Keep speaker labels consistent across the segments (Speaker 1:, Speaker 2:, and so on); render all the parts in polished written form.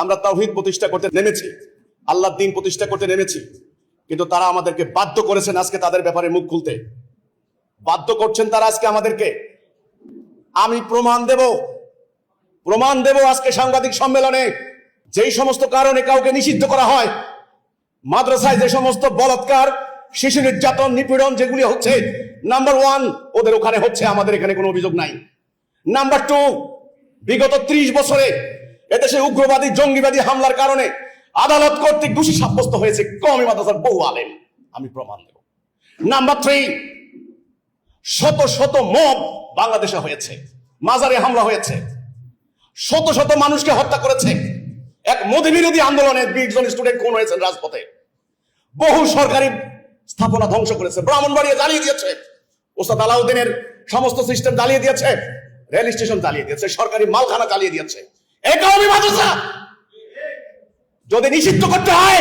Speaker 1: আমরা তাওহীদ প্রতিষ্ঠা করতে নেমেছি, আল্লাহর দ্বীন প্রতিষ্ঠা করতে নেমেছি, কিন্তু তারা আমাদেরকে বাধ্য করেছেন আজকে তাদের ব্যাপারে মুখ খুলতে, বাধ্য করছেন তারা আজকে আমাদেরকে। আমি প্রমাণ দেব আজকে সাংবাদিক সম্মেলনে। যেই সমস্ত কারণে কাউকে নিষিদ্ধ করা হয়, মাদ্রাসায় যে সমস্ত বলাৎকার, শিশু নির্যাতন, নিপীড়ন যেগুলি হচ্ছে, নাম্বার 1 ওদের ওখানে হচ্ছে, আমাদের এখানে কোনো অভিযোগ নাই। নাম্বার 2, বিগত 30 বছরে এদেশে উগ্রবাদী জঙ্গিবাদী হামলার কারণে আদালত কর্তৃক দোষী সাব্যস্ত হয়েছে কওমি মাদ্রাসার বহু আলেম, আমি প্রমাণ দেব। নাম্বার 3, শত শত মব বাংলাদেশে হয়েছে, মাজারে হামলা হয়েছে, শত শত মানুষকে হত্যা করেছে। এক মোদী বিরোধী আন্দোলনে 20 জন স্টুডেন্ট খুন হয়েছেন রাজপথে। বহু সরকারি স্থাপনা ধ্বংস করেছে, ব্রাহ্মণবাড়িয়া জ্বালিয়ে দিয়েছে, ওস্তাদ আলাউদ্দিনের সমস্ত সিস্টেম জ্বালিয়ে দিয়েছে, রেল স্টেশন জ্বালিয়ে দিয়েছে, সরকারি মালখানা জ্বালিয়ে দিয়েছে। এই কওমি মাদ্রাসা যদি নিষিদ্ধ করতে হয়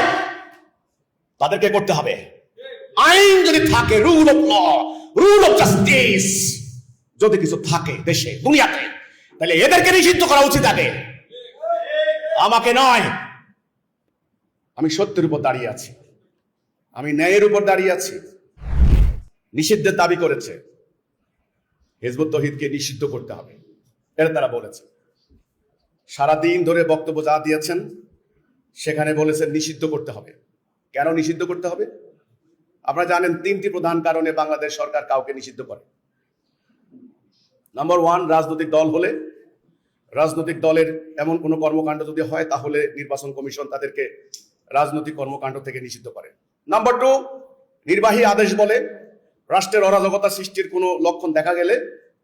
Speaker 1: তাদেরকে করতে হবে। আইন যদি থাকে, rule of law, rule of justice যদি কিছু থাকে দেশে দুনিয়াতে, তাহলে এদেরকে নিষিদ্ধ করা উচিত আগে, আমাকে নয়। আমি সত্যের উপর দাঁড়িয়ে আছি, আমি ন্যায়ের উপর দাঁড়িয়ে আছি। নিষিদ্ধের দাবি করেছে, হিজবুত তৌহিদকে নিষিদ্ধ করতে হবে, এটা তারা বলেছে। সারাদিন ধরে বক্তব্য যা দিয়েছেন সেখানে বলেছেন নিষিদ্ধ করতে হবে। কেন নিষিদ্ধ করতে হবে? আপনারা জানেন 3টি প্রধান কারণে বাংলাদেশ সরকার কাউকে নিষিদ্ধ করে। নাম্বার 1, রাজনৈতিক দল হলে, রাজনৈতিক দলের এমন কোনো কর্মকাণ্ড যদি হয় তাহলে নির্বাচন কমিশন তাদেরকে রাজনৈতিক কর্মকাণ্ড থেকে নিষিদ্ধ করে। নাম্বার 2, নির্বাহী আদেশ বলে, রাষ্ট্রের অরাজকতা সৃষ্টির কোনো লক্ষণ দেখা গেলে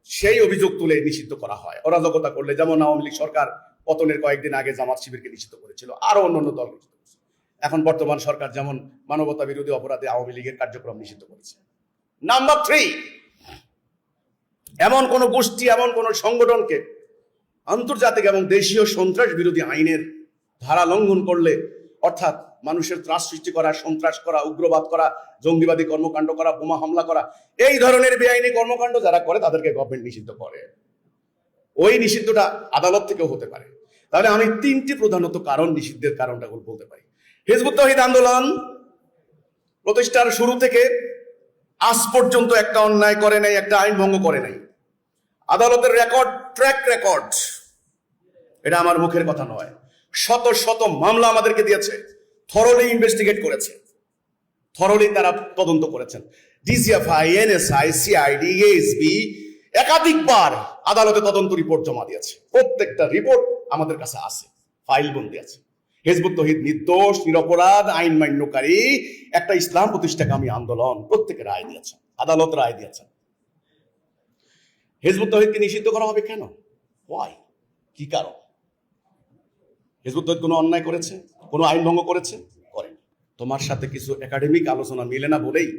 Speaker 1: সেই অভিযোগ তুলে নিষিদ্ধ করা হয়। অরাজকতা করলে, যেমন আওয়ামী লীগ সরকার পতনের কয়েকদিন আগে জামাত শিবিরকে নিষিদ্ধ করেছিল, আরো অন্যান্য দল নিষিদ্ধ করেছে। এখন বর্তমান সরকার যেমন মানবতা বিরোধী অপরাধে আওয়ামী লীগের কার্যক্রম নিষিদ্ধ করেছে। নাম্বার 3, এমন কোন গোষ্ঠী, এমন কোন সংগঠনকে আন্তর্জাতিক এবং দেশীয় সন্ত্রাস বিরোধী আইনের ধারা লঙ্ঘন করলে, অর্থাৎ মানুষের ত্রাস সৃষ্টি করা, সন্ত্রাস করা, উগ্রবাদ করা, জঙ্গিবাদী কর্মকাণ্ড করা, বোমা হামলা করা, এই ধরনের বেআইনি কর্মকাণ্ড যারা করে তাদেরকে গভর্নমেন্ট নিষিদ্ধ করে। ওই নিষিদ্ধটা আদালত থেকেও হতে পারে। তাহলে আমি 3টি প্রধানত কারণ, নিষিদ্ধের কারণটা বলতে পারি। হিজবুত তৌহিদ আন্দোলন প্রতিষ্ঠার শুরু থেকে আজ পর্যন্ত একটা অন্যায় করে নাই, একটা আইন ভঙ্গ করে নাই। আদালতের রেকর্ড, ট্র্যাক রেকর্ড, এটা আমার মুখের কথা নয়। শত শত মামলা আমাদেরকে দিয়েছে, থরলি ইনভেস্টিগেট করেছে, থরলি তারা তদন্ত করেছেন। ডিজিএফআই, এনএসআই, সিআইডি, এএসবি একাধিকবার আদালতে তদন্ত রিপোর্ট জমা দিয়েছে। প্রত্যেকটা রিপোর্ট আমাদের কাছে আছে, ফাইল বন্দি আছে। হিজবুত তৌহিদ নির্দোষ, নিরপরাধ, আইন মান্যকারী একটা ইসলাম প্রতিষ্ঠাকামী আন্দোলন, প্রত্যেকে রায় দিয়েছেন, আদালত রায় দিয়েছেন। হিজবুত তৌহিদকে নিষিদ্ধ করা হবে কেন? ওয়াই? কি কারণ? হিজবুত তৌহিদ কোনো অন্যায় করেছে, কোনো আইন ভঙ্গ করেছে? করেনি। তোমার সাথে কিছু একাডেমিক আলোচনা মিলে না বলেই,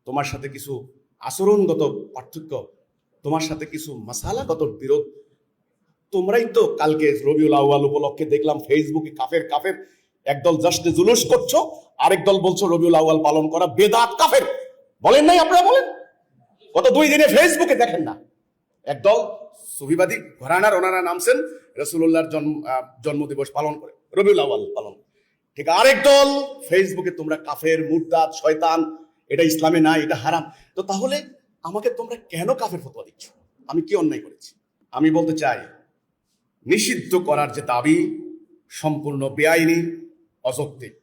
Speaker 1: তোমার সাথে কিছু আচরণগত পার্থক্য, তোমার সাথে কিছু মাসালাগত বিরোধ, তোমরাই তো কালকে রবিউল আউয়াল উপলক্ষে দেখলাম ফেসবুকে কাফের কাফের একদল জাস্টে জুলুস করছো, আরেক দল বলছো রবিউল আউয়াল পালন করা বেদাত কাফের। বলেন নাই আপনারা? বলেন। গত 2 দিনে ফেসবুকে দেখেন না, একদল সুফিবাদী ঘরানার ওনারা নামছেন রাসূলুল্লাহর জন্মদিবস পালন করে, রবিউল আউয়াল পালন। ঠিক আরেক দল ফেসবুকে তোমরা কাফের, মুরতাদ, শয়তান, এটা ইসলামে নাই, এটা হারাম। তো তাহলে আমাকে তোমরা কেন কাফের ফতোয়া দিচ্ছ? আমি কি অন্যায় করেছি? আমি বলতে চাই, নিষিদ্ধ করার যে দাবি সম্পূর্ণ বেআইনি, অযৌক্তিক।